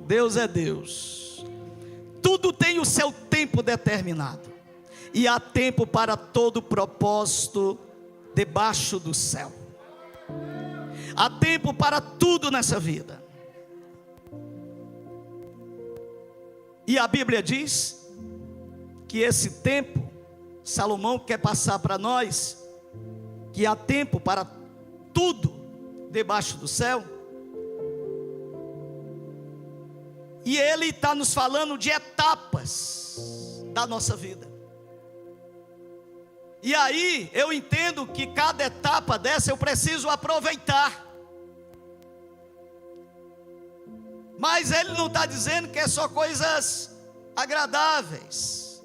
Deus é Deus. Tudo tem o seu tempo determinado. E há tempo para todo propósito debaixo do céu. Há tempo para tudo nessa vida. E a Bíblia diz que esse tempo, Salomão quer passar para nós, que há tempo para tudo debaixo do céu. E ele está nos falando de etapas da nossa vida. E aí eu entendo que cada etapa dessa eu preciso aproveitar. Mas ele não está dizendo que é só coisas agradáveis.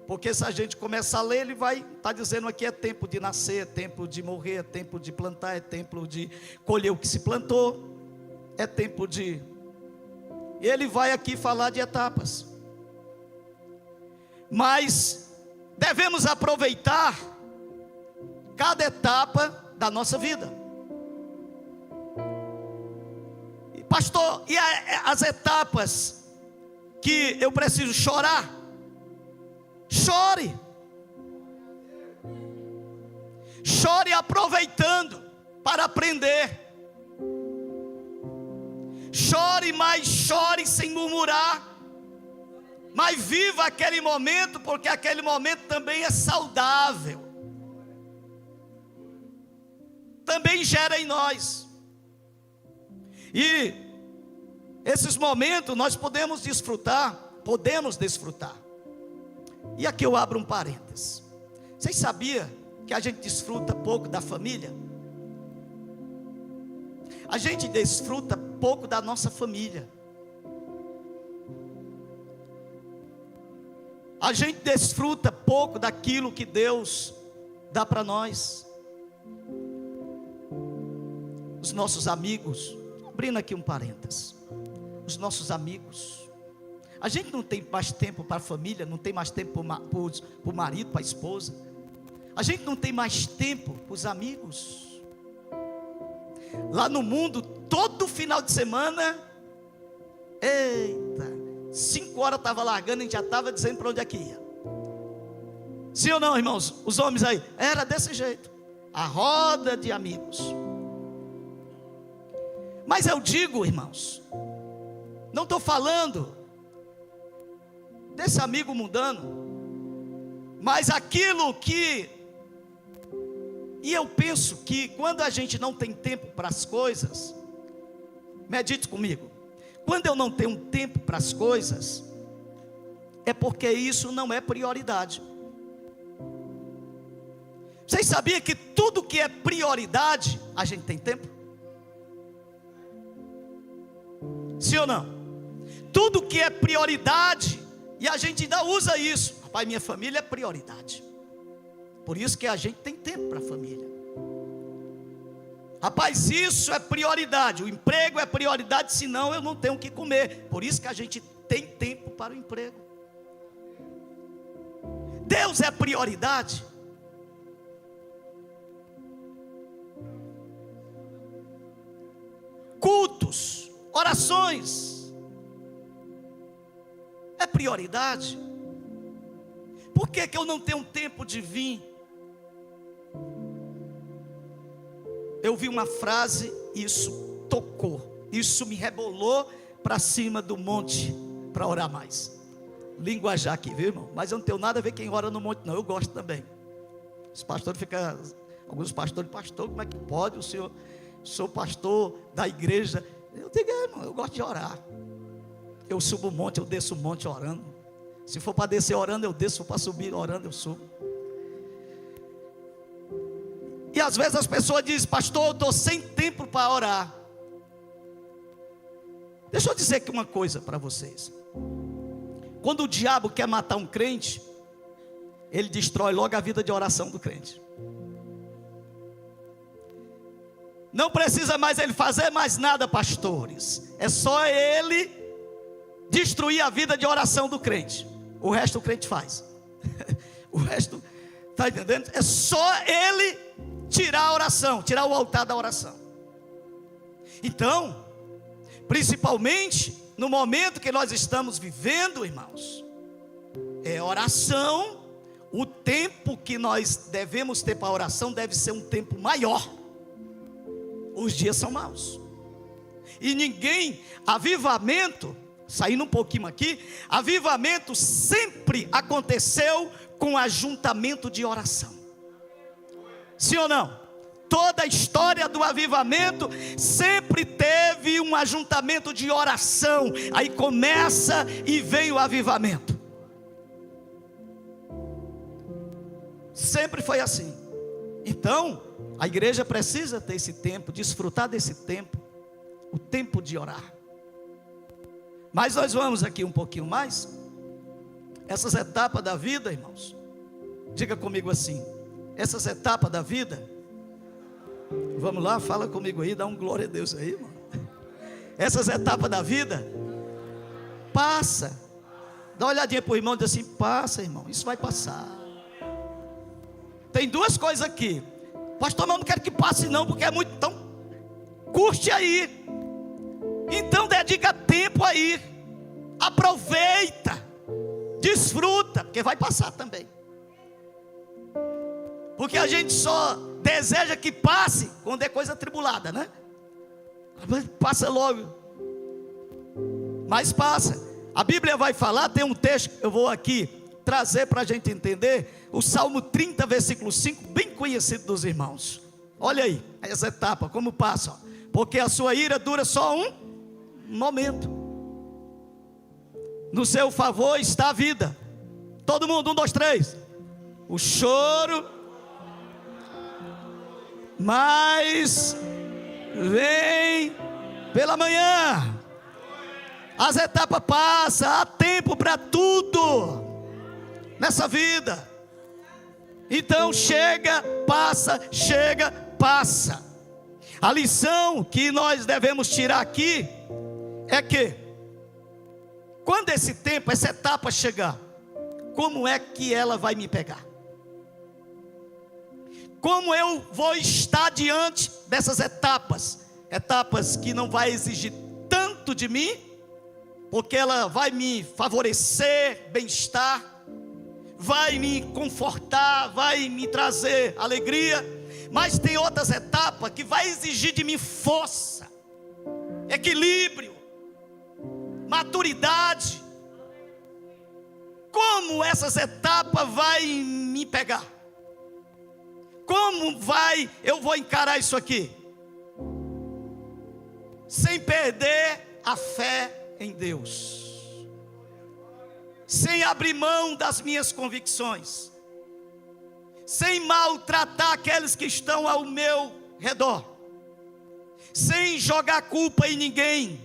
Porque se a gente começar a ler, ele vai estar dizendo aqui é tempo de nascer, é tempo de morrer, é tempo de plantar, é tempo de colher o que se plantou, é tempo de... E ele vai aqui falar de etapas. Mas devemos aproveitar cada etapa da nossa vida. E pastor, e as etapas que eu preciso chorar? Chore. Chore aproveitando para aprender. Chore, mas chore sem murmurar. Mas viva aquele momento, porque aquele momento também é saudável. Também gera em nós. E esses momentos nós podemos desfrutar. E aqui eu abro um parênteses. Vocês sabiam que a gente desfruta pouco da família? A gente desfruta pouco da nossa família. A gente desfruta pouco daquilo que Deus dá para nós. Os nossos amigos, abrindo aqui um parênteses, os nossos amigos, a gente não tem mais tempo para a família, não tem mais tempo para o marido, para a esposa, a gente não tem mais tempo para os amigos. Lá no mundo, todo final de semana, eita, 5 horas estava largando, a gente já estava dizendo para onde é que ia. Sim ou não, irmãos? Os homens aí, era desse jeito, a roda de amigos. Mas eu digo, irmãos, não estou falando desse amigo mundano, mas aquilo que, e eu penso que quando a gente não tem tempo para as coisas, medite comigo, quando eu não tenho tempo para as coisas, é porque isso não é prioridade. Vocês sabiam que tudo que é prioridade, a gente tem tempo? Sim ou não? Tudo que é prioridade, e a gente ainda usa isso. Rapaz, minha família é prioridade. Por isso que a gente tem tempo para a família. Rapaz, isso é prioridade. O emprego é prioridade, senão eu não tenho o que comer. Por isso que a gente tem tempo para o emprego. Deus é prioridade. Cultos, orações, é prioridade. Por que eu não tenho tempo de vir? Eu vi uma frase, isso tocou, isso me rebolou para cima do monte para orar mais. Linguajar aqui, viu, irmão? Mas eu não tenho nada a ver quem ora no monte, não. Eu gosto também. Os pastores ficam, alguns pastores, pastor, como é que pode o senhor? Sou pastor da igreja. Eu digo, irmão, eu gosto de orar. Eu subo o monte, eu desço o monte orando. Se for para descer orando, eu desço. Se for para subir orando, eu subo. E às vezes as pessoas dizem, pastor, eu estou sem tempo para orar. Deixa eu dizer aqui uma coisa para vocês. Quando o diabo quer matar um crente, ele destrói logo a vida de oração do crente. Não precisa mais ele fazer mais nada, pastores. É só ele destruir a vida de oração do crente. O resto o crente faz. O resto, está entendendo? É só ele tirar a oração, tirar o altar da oração. Então, principalmente no momento que nós estamos vivendo, irmãos, é oração. O tempo que nós devemos ter para oração deve ser um tempo maior. Os dias são maus. E ninguém, avivamento, saindo um pouquinho aqui, avivamento sempre aconteceu com ajuntamento de oração. Sim ou não? Toda a história do avivamento sempre teve um ajuntamento de oração. Aí começa e vem o avivamento. Sempre foi assim. Então, a igreja precisa ter esse tempo, desfrutar desse tempo, o tempo de orar. Mas nós vamos aqui um pouquinho mais. Essas etapas da vida, irmãos, diga comigo assim: essas etapas da vida, vamos lá, fala comigo aí, dá um glória a Deus aí, irmão. Essas etapas da vida, passa. Dá uma olhadinha para o irmão e diz assim: passa, irmão, isso vai passar. Tem duas coisas aqui. Pastor, mas eu não quero que passe não, porque é muito, então curte aí. Então dedica tempo aí. Aproveita. Desfruta, porque vai passar também. Porque a gente só deseja que passe quando é coisa atribulada, né? Passa logo. Mas passa. A Bíblia vai falar, tem um texto, eu vou aqui trazer para a gente entender. O Salmo 30, versículo 5, bem conhecido dos irmãos. Olha aí, essa etapa, como passa. Porque a sua ira dura só um momento. No seu favor está a vida. Todo mundo, 1, 2, 3. O choro, mas vem pela manhã. As etapas passam, há tempo para tudo nessa vida. Então chega, passa, chega, passa. A lição que nós devemos tirar aqui é que, quando esse tempo, essa etapa chegar, como é que ela vai me pegar? Como eu vou estar diante dessas etapas? Etapas que não vai exigir tanto de mim, porque ela vai me favorecer bem-estar, vai me confortar, vai me trazer alegria. Mas tem outras etapas que vai exigir de mim força, equilíbrio, maturidade. Como essas etapas vai me pegar? Como eu vou encarar isso aqui? Sem perder a fé em Deus, sem abrir mão das minhas convicções, sem maltratar aqueles que estão ao meu redor, sem jogar culpa em ninguém,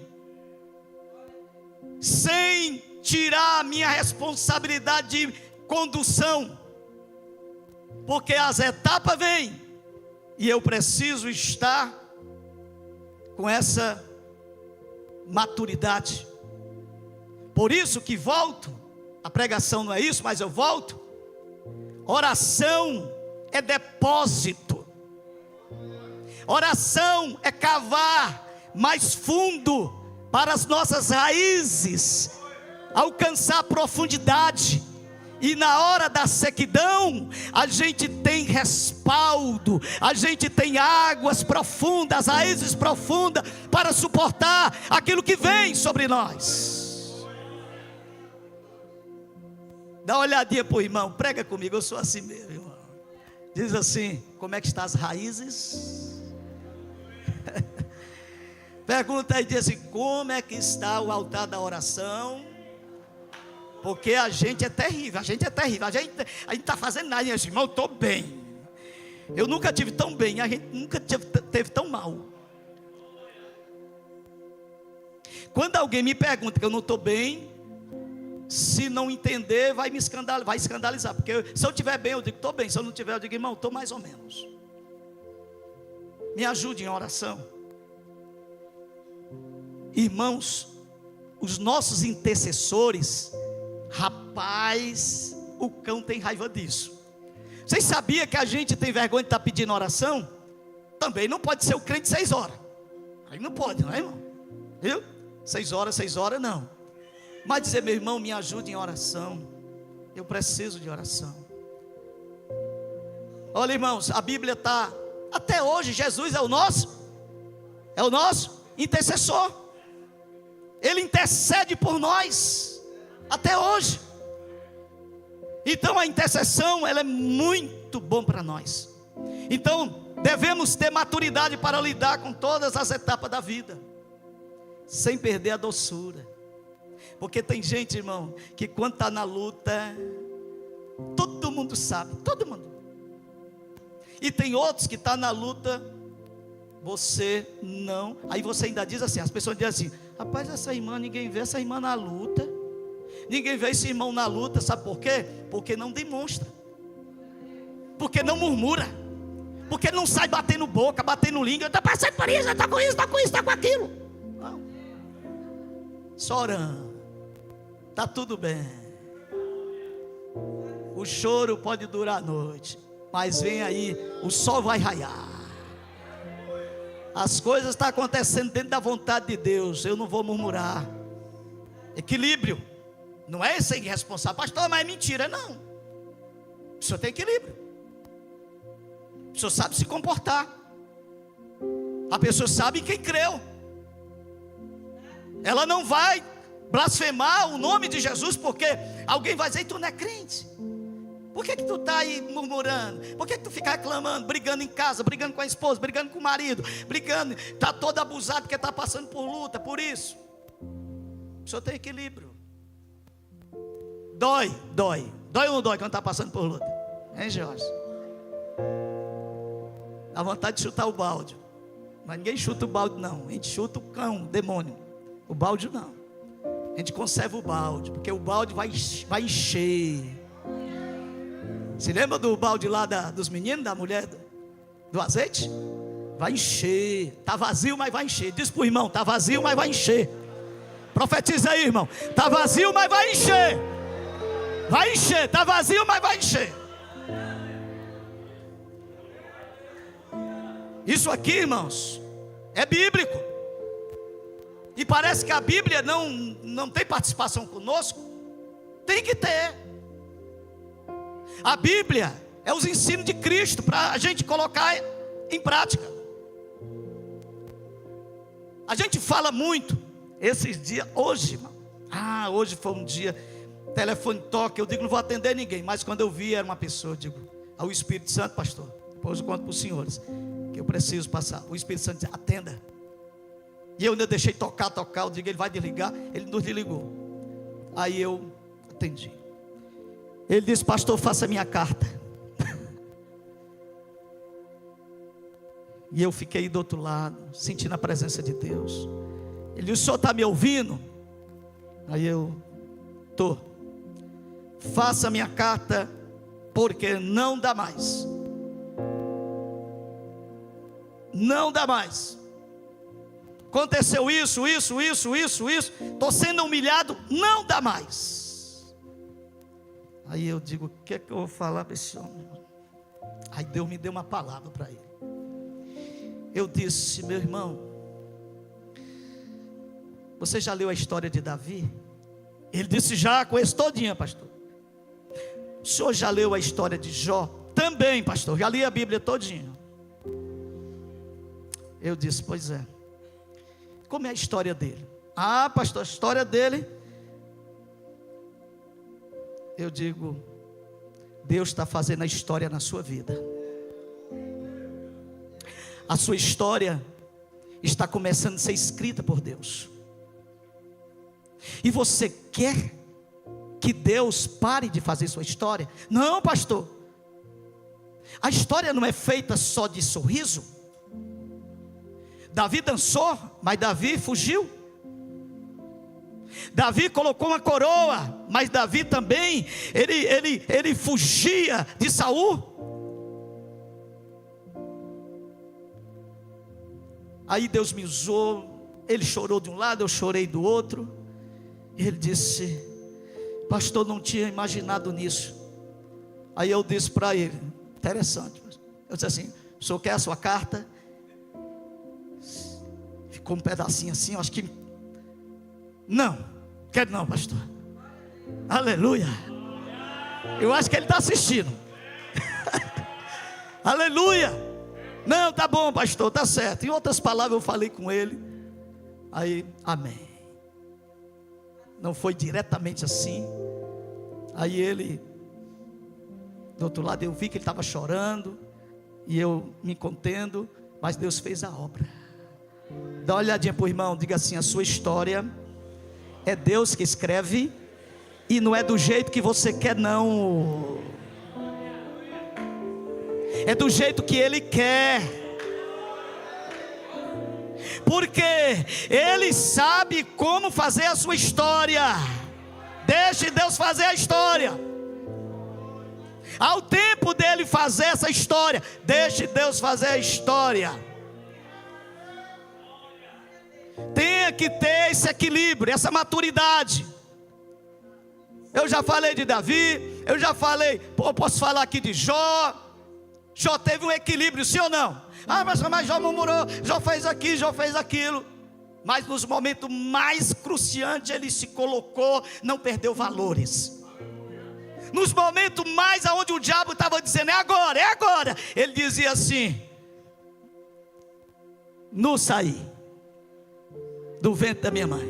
sem tirar a minha responsabilidade de condução, porque as etapas vêm e eu preciso estar com essa maturidade. Por isso que volto, a pregação não é isso, mas eu volto. Oração é depósito. Oração é cavar mais fundo para as nossas raízes alcançar profundidade. E na hora da sequidão, a gente tem respaldo, a gente tem águas profundas, raízes profundas para suportar aquilo que vem sobre nós. Dá uma olhadinha para o irmão, prega comigo, eu sou assim mesmo, irmão. Diz assim: como é que estão as raízes? Pergunta aí, diz assim: como é que está o altar da oração? Porque a gente é terrível, a gente está fazendo nada, e irmão, eu estou bem. Eu nunca tive tão bem, a gente nunca teve tão mal. Quando alguém me pergunta que eu não estou bem, se não entender, vai escandalizar. Porque se eu estiver bem, eu digo estou bem. Se eu não estiver, eu digo irmão, estou mais ou menos. Me ajude em oração. Irmãos, os nossos intercessores, rapaz, o cão tem raiva disso. Vocês sabiam que a gente tem vergonha de estar pedindo oração? Também não pode ser o crente 6 horas. Aí não pode, não é, irmão? Viu? 6 horas não. Mas dizer, meu irmão, me ajude em oração. Eu preciso de oração. Olha, irmãos, a Bíblia está, até hoje, Jesus é o nosso intercessor. Ele intercede por nós, até hoje. Então a intercessão, ela é muito bom para nós. Então, devemos ter maturidade para lidar com todas as etapas da vida, sem perder a doçura. Porque tem gente, irmão, que quando está na luta, todo mundo sabe, todo mundo. E tem outros que estão na luta, você não. Aí você ainda diz assim, as pessoas dizem assim, rapaz, essa irmã, ninguém vê essa irmã na luta. Ninguém vê esse irmão na luta, sabe por quê? Porque não demonstra, porque não murmura, porque não sai batendo boca, batendo língua. Está passando por isso, está com isso, está com isso, está com aquilo. Não. Só orando, está tudo bem. O choro pode durar a noite, mas vem aí, o sol vai raiar. As coisas estão acontecendo dentro da vontade de Deus. Eu não vou murmurar. Equilíbrio. Não é ser irresponsável, pastor, mas é mentira, não. O senhor tem equilíbrio. O senhor sabe se comportar. A pessoa sabe em quem creu. Ela não vai blasfemar o nome de Jesus, porque alguém vai dizer, tu não é crente. Por que tu está aí murmurando? Por que tu fica reclamando, brigando em casa, brigando com a esposa, brigando com o marido, brigando, está todo abusado porque está passando por luta, por isso? O senhor tem equilíbrio. Dói ou não dói quando está passando por luta? Hein, Jorge? Dá vontade de chutar o balde. Mas ninguém chuta o balde não. A gente chuta o cão, o demônio. O balde não. A gente conserva o balde, porque o balde vai encher. Se lembra do balde lá dos meninos, da mulher do azeite? Vai encher. Está vazio, mas vai encher. Diz para o irmão, está vazio, mas vai encher. Profetiza aí, irmão. Está vazio, mas vai encher. Vai encher, está vazio, mas vai encher. Isso aqui, irmãos, é bíblico. E parece que a Bíblia não tem participação conosco. Tem que ter. A Bíblia é os ensinos de Cristo para a gente colocar em prática. A gente fala muito esses dias, hoje, irmão. Hoje foi um dia, telefone toca, eu digo, não vou atender ninguém. Mas quando eu vi, era uma pessoa, eu digo, ao Espírito Santo, pastor, depois eu conto para os senhores, que eu preciso passar. O Espírito Santo diz, atenda. E eu ainda deixei tocar, eu digo, ele vai desligar, ele nos desligou. Aí eu atendi. Ele disse, pastor, faça minha carta. E eu fiquei do outro lado, sentindo a presença de Deus. Ele disse, o senhor está me ouvindo? Aí eu, estou. Faça minha carta, porque não dá mais. Não dá mais. Aconteceu isso. Estou sendo humilhado, não dá mais. Aí eu digo, o que é que eu vou falar para esse homem? Aí Deus me deu uma palavra para ele. Eu disse, meu irmão, você já leu a história de Davi? Ele disse, já, conheço todinha, pastor. O senhor já leu a história de Jó? Também, pastor, já li a Bíblia todinha. Eu disse, pois é. Como é a história dele? Pastor, a história dele, eu digo, Deus está fazendo a história na sua vida. A sua história está começando a ser escrita por Deus. E você quer que Deus pare de fazer sua história? Não, pastor. A história não é feita só de sorriso. Davi dançou, mas Davi fugiu. Davi colocou uma coroa, mas Davi também, ele fugia de Saul. Aí Deus me usou, ele chorou de um lado, eu chorei do outro. Ele disse, pastor, não tinha imaginado nisso. Aí eu disse para ele, interessante, eu disse assim, o senhor quer a sua carta? Ficou um pedacinho assim, eu acho que Não, quero não, pastor. Aleluia. Eu acho que ele está assistindo. Aleluia. Não, tá bom, pastor, tá certo. Em outras palavras, eu falei com ele. Aí, amém. Não foi diretamente assim. Aí ele, do outro lado, eu vi que ele estava chorando. E eu me contendo. Mas Deus fez a obra. Dá uma olhadinha para o irmão. Diga assim: a sua história é Deus que escreve. E não é do jeito que você quer, não. É do jeito que Ele quer. Porque Ele sabe como fazer a sua história. Deixe Deus fazer a história. Ao tempo dele fazer essa história, deixe Deus fazer a história. Tenha que ter esse equilíbrio, essa maturidade. Eu já falei de Davi, eu já falei, eu posso falar aqui de Jó. Jó teve um equilíbrio, sim ou não? Mas Jó murmurou, Jó fez aqui, Jó fez aquilo. Mas nos momentos mais cruciantes ele se colocou, não perdeu valores. Nos momentos mais aonde o diabo estava dizendo, é agora, ele dizia assim: no saí do ventre da minha mãe.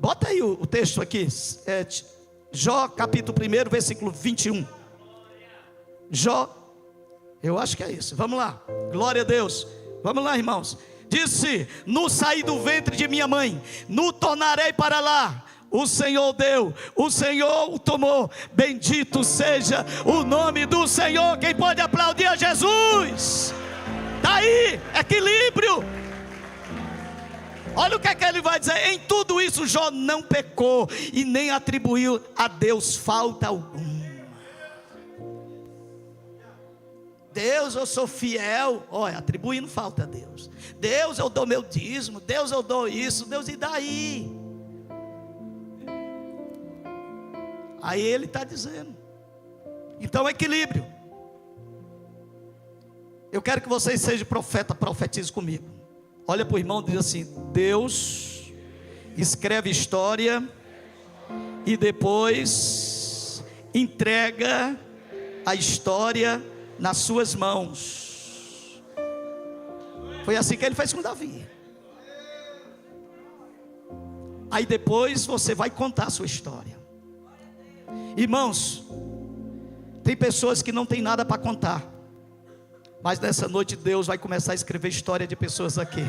Bota aí o texto aqui, Jó capítulo 1, versículo 21. Jó, eu acho que é isso, vamos lá, glória a Deus, vamos lá, irmãos. Disse: no saí do ventre de minha mãe, no tornarei para lá. O Senhor deu, o Senhor o tomou, bendito seja o nome do Senhor. Quem pode aplaudir a Jesus? Está aí, equilíbrio. Olha o que é que ele vai dizer: em tudo isso Jó não pecou e nem atribuiu a Deus falta alguma. Deus, eu sou fiel. Olha, atribuindo falta a Deus. Deus, eu dou meu dízimo. Deus, eu dou isso. Deus, e daí? Aí ele está dizendo. Então, equilíbrio. Eu quero que vocês sejam profeta, profetize comigo. Olha para o irmão e diz assim: Deus escreve história e depois entrega a história nas suas mãos. Foi assim que ele fez com Davi. Aí depois você vai contar a sua história. Irmãos, tem pessoas que não tem nada para contar, mas nessa noite Deus vai começar a escrever história de pessoas aqui.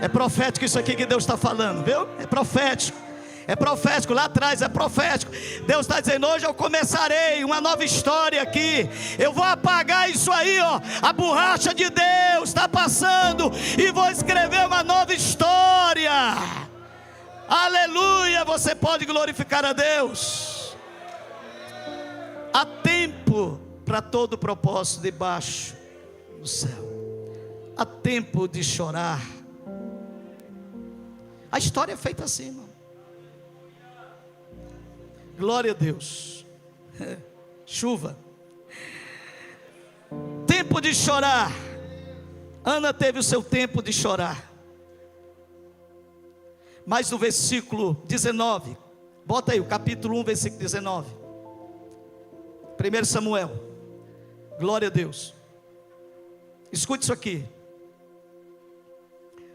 É profético isso aqui que Deus está falando, viu? É profético. É profético, lá atrás é profético. Deus está dizendo: hoje eu começarei uma nova história aqui. Eu vou apagar isso aí, ó. A borracha de Deus está passando e vou escrever uma nova história. Aleluia, você pode glorificar a Deus. Há tempo para todo propósito debaixo do céu. Há tempo de chorar. A história é feita assim, irmão. Glória a Deus. Chuva. Tempo de chorar. Ana teve o seu tempo de chorar. Mas no versículo 19, bota aí o capítulo 1, versículo 19. 1 Samuel. Glória a Deus. Escute isso aqui.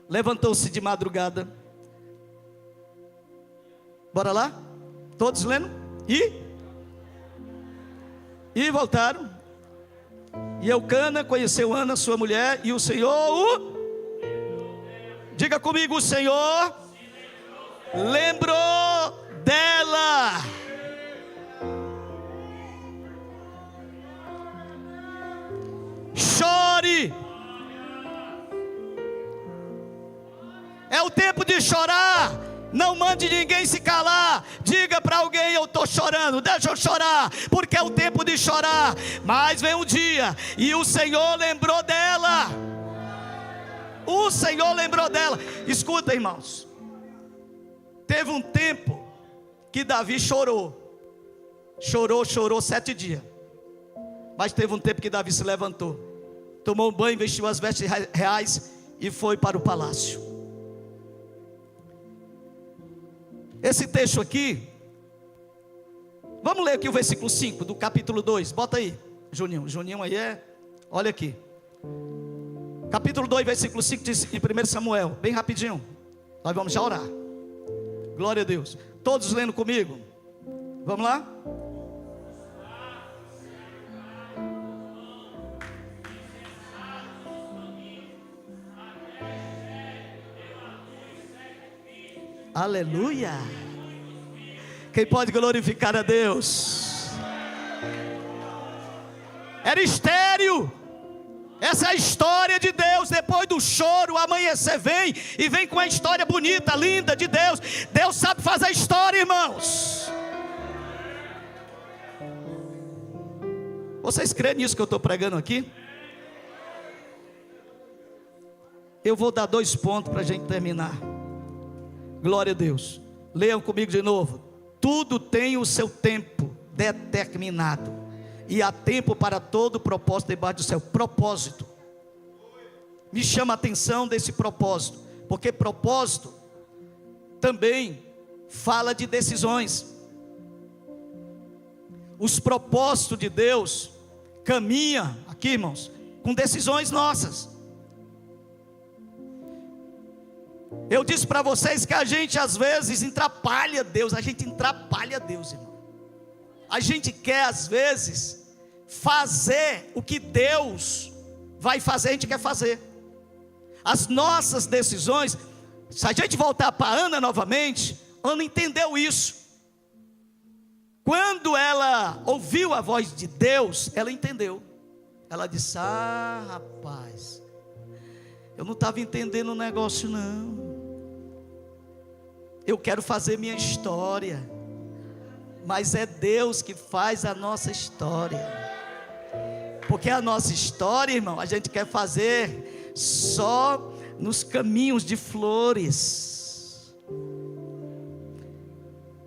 Levantou-se de madrugada. Bora lá? Todos lendo? E voltaram. E Eucana conheceu Ana, sua mulher, e o Senhor diga comigo: o Senhor lembrou dela. Chore. É o tempo de chorar. Não mande ninguém se calar. Diga para alguém: eu estou chorando, deixa eu chorar, porque é o tempo de chorar. Mas vem um dia e o Senhor lembrou dela. O Senhor lembrou dela. Escuta, irmãos. Teve um tempo que Davi chorou. Chorou 7 dias. Mas teve um tempo que Davi se levantou, tomou um banho, vestiu as vestes reais e foi para o palácio. Esse texto aqui, vamos ler aqui o versículo 5 do capítulo 2, bota aí, Juninho aí olha aqui, capítulo 2, versículo 5 de 1 Samuel, bem rapidinho, nós vamos já orar, glória a Deus, todos lendo comigo, vamos lá? Aleluia. Quem pode glorificar a Deus? Era estéril. Essa é a história de Deus. Depois do choro, o amanhecer vem, e vem com uma história bonita, linda de Deus. Deus sabe fazer história, irmãos. Vocês creem nisso que eu estou pregando aqui? Eu vou dar 2 pontos para a gente terminar. Glória a Deus. Leiam comigo de novo. Tudo tem o seu tempo determinado, e há tempo para todo propósito debaixo do céu. Propósito. Me chama a atenção desse propósito, porque propósito também fala de decisões. Os propósitos de Deus caminham aqui, irmãos, com decisões nossas. Eu disse para vocês que a gente às vezes atrapalha Deus, irmão. A gente quer às vezes fazer o que Deus vai fazer, a gente quer fazer. As nossas decisões, se a gente voltar para Ana novamente, Ana entendeu isso. Quando ela ouviu a voz de Deus, ela entendeu. Ela disse: ah, rapaz, eu não estava entendendo o negócio não. Eu quero fazer minha história, mas é Deus que faz a nossa história. Porque a nossa história, irmão, a gente quer fazer só nos caminhos de flores.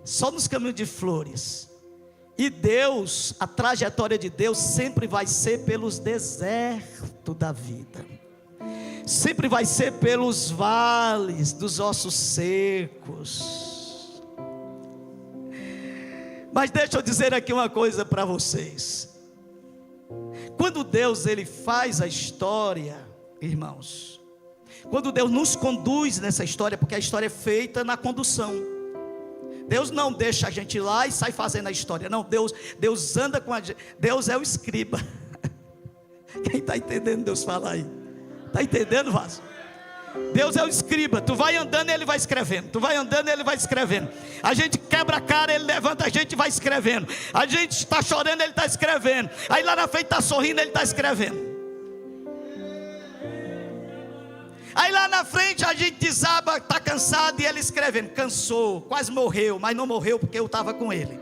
Só nos caminhos de flores. E Deus, a trajetória de Deus sempre vai ser pelos desertos da vida. Sempre vai ser pelos vales dos ossos secos. Mas deixa eu dizer aqui uma coisa para vocês. Quando Deus ele faz a história, irmãos, quando Deus nos conduz nessa história, porque a história é feita na condução. Deus não deixa a gente ir lá e sai fazendo a história. Não, Deus anda com a gente. Deus é o escriba. Quem está entendendo Deus falar aí? Está entendendo, vaso? Deus é o escriba. Tu vai andando, ele vai escrevendo. Tu vai andando, ele vai escrevendo. A gente quebra a cara, ele levanta a gente e vai escrevendo. A gente está chorando, ele está escrevendo. Aí lá na frente está sorrindo, ele está escrevendo. Aí lá na frente a gente desaba, está cansado, e ele escrevendo. Cansou, quase morreu, mas não morreu porque eu estava com ele.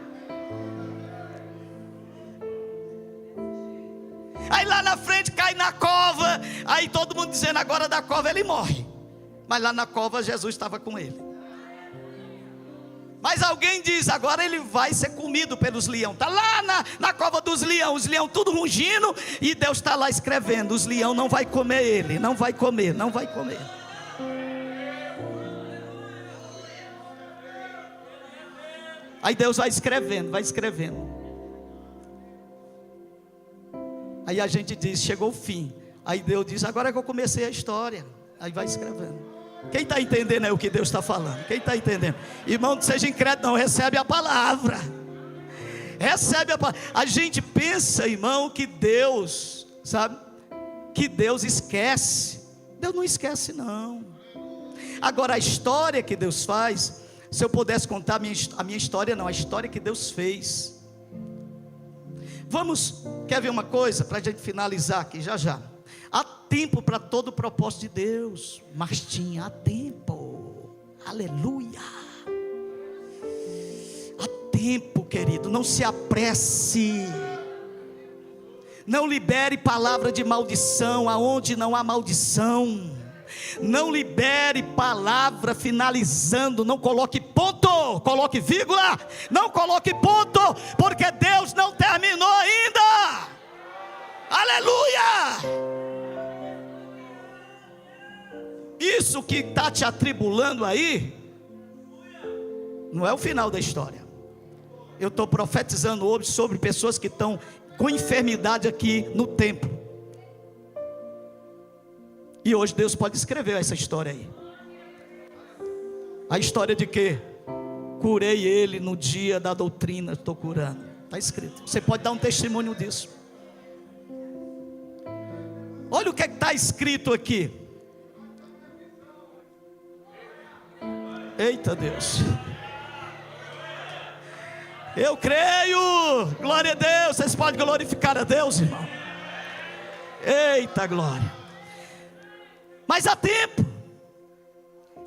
Aí lá na frente cai na cova. Aí todo mundo dizendo: agora da cova ele morre. Mas lá na cova Jesus estava com ele. Mas alguém diz: agora ele vai ser comido pelos leões. Está lá na cova dos leões. Os leões tudo rugindo. E Deus está lá escrevendo: os leões não vai comer ele. Não vai comer, não vai comer. Aí Deus vai escrevendo, vai escrevendo. Aí a gente diz: chegou o fim. Aí Deus diz: agora é que eu comecei a história. Aí vai escrevendo. Quem está entendendo é o que Deus está falando? Quem está entendendo? Irmão, não seja incrédulo não, recebe a palavra. Recebe a palavra. A gente pensa, irmão, que Deus, sabe, que Deus esquece. Deus não esquece não. Agora a história que Deus faz, se eu pudesse contar a minha história, não, a história que Deus fez. Vamos, quer ver uma coisa para a gente finalizar aqui já já. Há tempo para todo o propósito de Deus. Mas tinha tempo. Aleluia. Há tempo, querido. Não se apresse. Não libere palavra de maldição aonde não há maldição. Não libere palavra finalizando. Não coloque ponto, coloque vírgula. Não coloque ponto, porque Deus não terminou ainda. Aleluia. Isso que está te atribulando aí, Não é o final da história. Eu estou profetizando hoje sobre pessoas que estão com enfermidade aqui no templo. E hoje Deus pode escrever essa história aí. A história de que curei ele no dia da doutrina, estou curando. Está escrito. Você pode dar um testemunho disso. Olha o que está escrito aqui. Eita Deus. Eu creio. Glória a Deus. Vocês podem glorificar a Deus, irmão. Eita glória. Mas há tempo.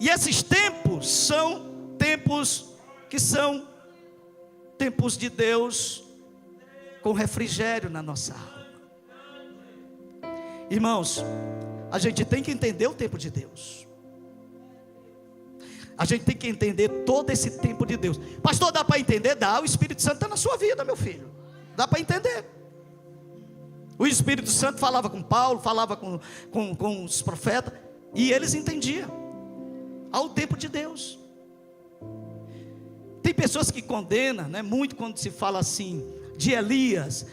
E esses tempos são tempos que são tempos de Deus com refrigério na nossa alma. Irmãos, a gente tem que entender o tempo de Deus. A gente tem que entender todo esse tempo de Deus. Pastor, dá para entender? Dá, o Espírito Santo está na sua vida, meu filho. Dá para entender. O Espírito Santo falava com Paulo, falava com os profetas, e eles entendiam ao tempo de Deus. Tem pessoas que condenam, né, muito quando se fala assim de Elias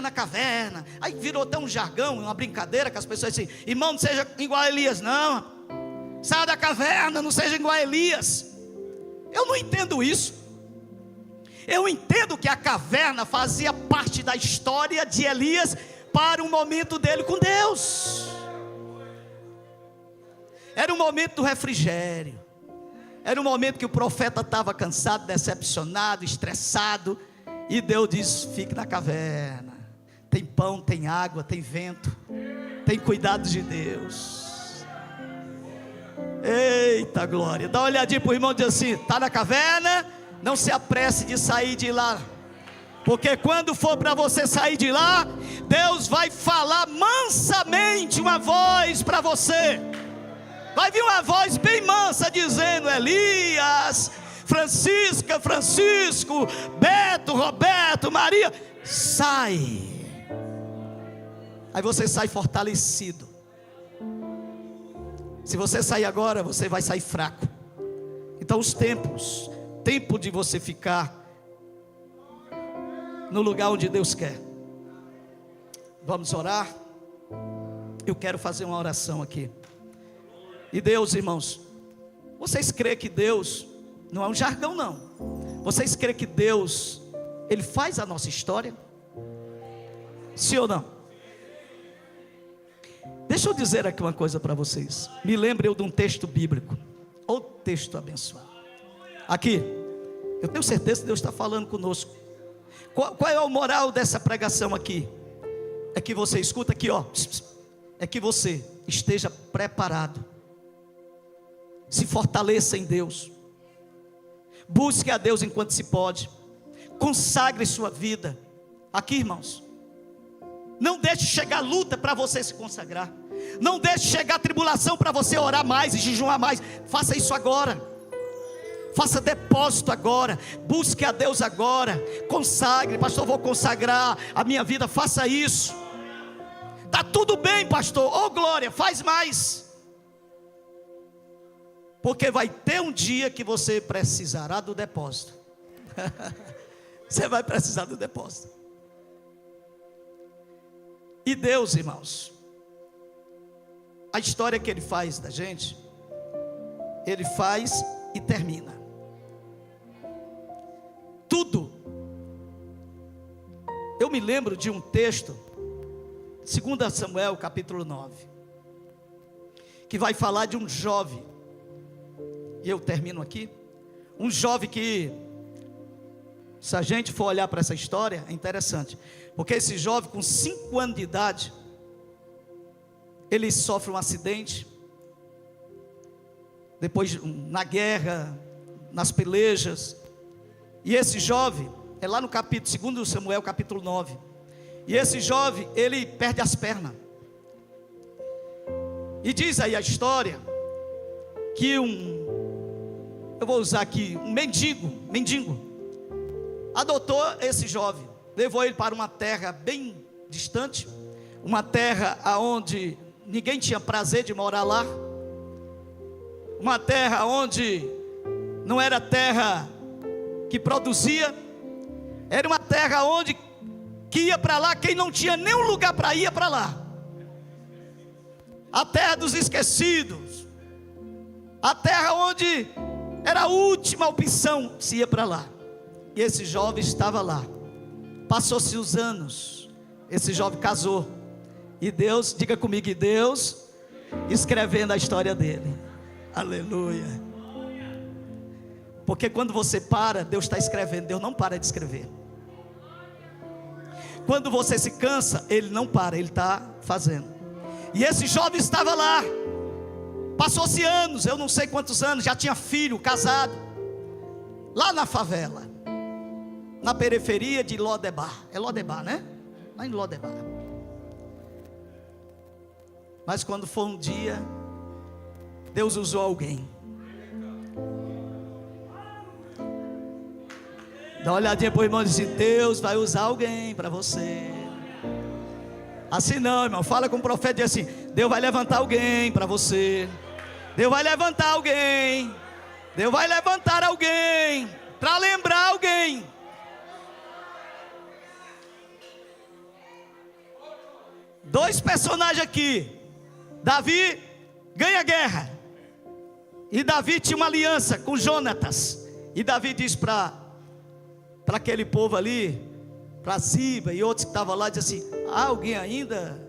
na caverna. Aí virou até um jargão, uma brincadeira, que as pessoas dizem: irmão, não seja igual a Elias, não. Saia da caverna, não seja igual a Elias. Eu não entendo isso. Eu entendo que a caverna fazia parte da história de Elias para o momento dele com Deus. Era um momento do refrigério. Era um momento que o profeta estava cansado, decepcionado, estressado. E Deus diz: fique na caverna. Tem pão, tem água, tem vento, tem cuidado de Deus. Eita glória. Dá uma olhadinha para o irmão e diz assim: está na caverna? Não se apresse de sair de lá. Porque quando for para você sair de lá, Deus vai falar mansamente uma voz para você. Vai vir uma voz bem mansa dizendo: Elias, Francisca, Francisco, Beto, Roberto, Maria, sai. Aí você sai fortalecido. Se você sair agora, você vai sair fraco. Então os tempos, tempo de você ficar no lugar onde Deus quer. Vamos orar. Eu quero fazer uma oração aqui. E Deus, irmãos, vocês creem que Deus não é um jargão, não? Vocês creem que Deus, Ele faz a nossa história? Sim ou não? Deixa eu dizer aqui uma coisa para vocês. Me lembre eu de um texto bíblico. Ou texto abençoado. Aqui, eu tenho certeza que Deus está falando conosco. Qual é a moral dessa pregação aqui? É que você escuta aqui, ó. É que você esteja preparado. Se fortaleça em Deus. Busque a Deus enquanto se pode. Consagre sua vida. Aqui, irmãos, não deixe chegar a luta para você se consagrar. Não deixe chegar a tribulação para você orar mais e jejuar mais. Faça isso agora. Faça depósito agora. Busque a Deus agora. Consagre. Pastor, vou consagrar a minha vida. Faça isso. Está tudo bem, pastor. Oh glória, faz mais. Porque vai ter um dia que você precisará do depósito. Você vai precisar do depósito. E Deus, irmãos, a história que Ele faz da gente, Ele faz e termina. Tudo. Eu me lembro de um texto, 2 Samuel capítulo 9, que vai falar de um jovem. E eu termino aqui. Um jovem que, se a gente for olhar para essa história, é interessante. Porque esse jovem com 5 anos de idade, ele sofre um acidente. Depois na guerra, nas pelejas. E esse jovem, é lá no capítulo 2 Samuel capítulo 9. E esse jovem, ele perde as pernas. E diz aí a história que eu vou usar aqui, um mendigo, adotou esse jovem, levou ele para uma terra bem distante, uma terra onde ninguém tinha prazer de morar lá, uma terra onde não era terra que produzia. Era uma terra onde que ia para lá quem não tinha nenhum lugar para ir, ia para lá. A terra dos esquecidos, a terra onde era a última opção, se ia para lá. E esse jovem estava lá. Passou-se os anos, esse jovem casou, e Deus, diga comigo, e Deus escrevendo a história dele. Aleluia. Porque quando você para, Deus está escrevendo. Deus não para de escrever. Quando você se cansa, Ele não para, Ele está fazendo. E esse jovem estava lá. Passou-se anos, eu não sei quantos anos, já tinha filho, casado, lá na favela, na periferia de Lodebar. É Lodebar, né? Lá em Lodebar. Mas quando foi um dia, Deus usou alguém. Dá uma olhadinha para o irmão e diz assim: Deus vai usar alguém para você. Assim não, irmão, fala com o profeta e diz assim: Deus vai levantar alguém para você. Deus vai levantar alguém. Deus vai levantar alguém para lembrar alguém. Dois personagens aqui. Davi ganha a guerra, e Davi tinha uma aliança com Jonatas. E Davi diz para aquele povo ali, para Ziba e outros que estavam lá, diz assim: há alguém ainda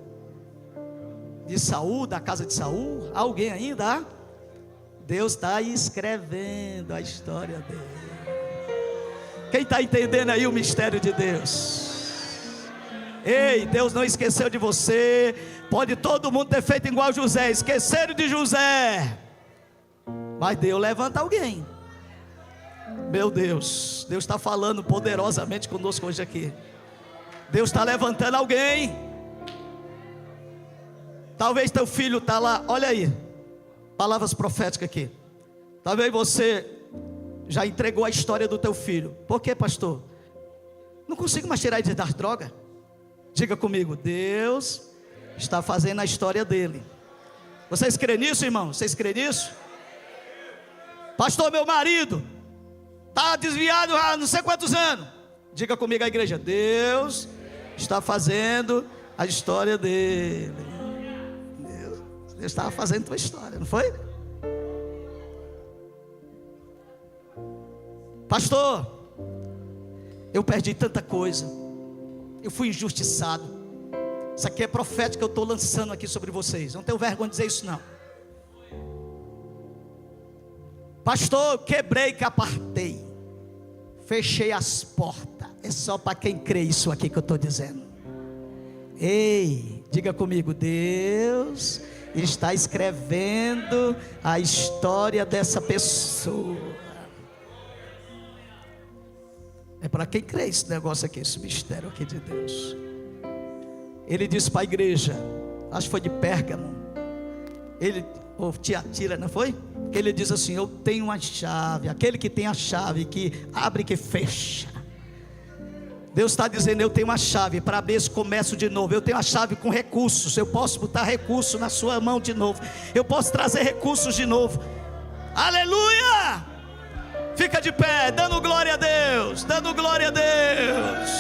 de Saul, da casa de Saul? Há alguém ainda? Há? Deus está escrevendo a história dele. Quem está entendendo aí o mistério de Deus? Ei, Deus não esqueceu de você. Pode todo mundo ter feito igual José, esqueceram de José, mas Deus levanta alguém. Meu Deus, Deus está falando poderosamente conosco hoje aqui. Deus está levantando alguém. Talvez teu filho está lá, olha aí, palavras proféticas aqui. Talvez você já entregou a história do teu filho. Por quê, pastor? Não consigo mais tirar ele das drogas. Diga comigo: Deus está fazendo a história dele. Vocês creem nisso, irmão? Vocês creem nisso? Pastor, meu marido está desviado há não sei quantos anos. Diga comigo, a igreja: Deus está fazendo a história dele. Deus estava fazendo a tua história, não foi? Pastor, eu perdi tanta coisa, eu fui injustiçado. Isso aqui é profético que eu estou lançando aqui sobre vocês. Não tenho vergonha de dizer isso não. Pastor, quebrei, capartei, fechei as portas. É só para quem crê isso aqui que eu estou dizendo. Ei, diga comigo: Deus está escrevendo a história dessa pessoa. É para quem crê esse negócio aqui, esse mistério aqui de Deus. Ele disse para a igreja, acho que foi de Pérgamo, ou Tiatira, não foi? Que ele diz assim: eu tenho uma chave, aquele que tem a chave, que abre e que fecha. Deus está dizendo: eu tenho uma chave para abrir esse comércio de novo. Eu tenho a chave com recursos. Eu posso botar recurso na sua mão de novo. Eu posso trazer recursos de novo. Aleluia! Fica de pé, dando glória a Deus, dando glória a Deus.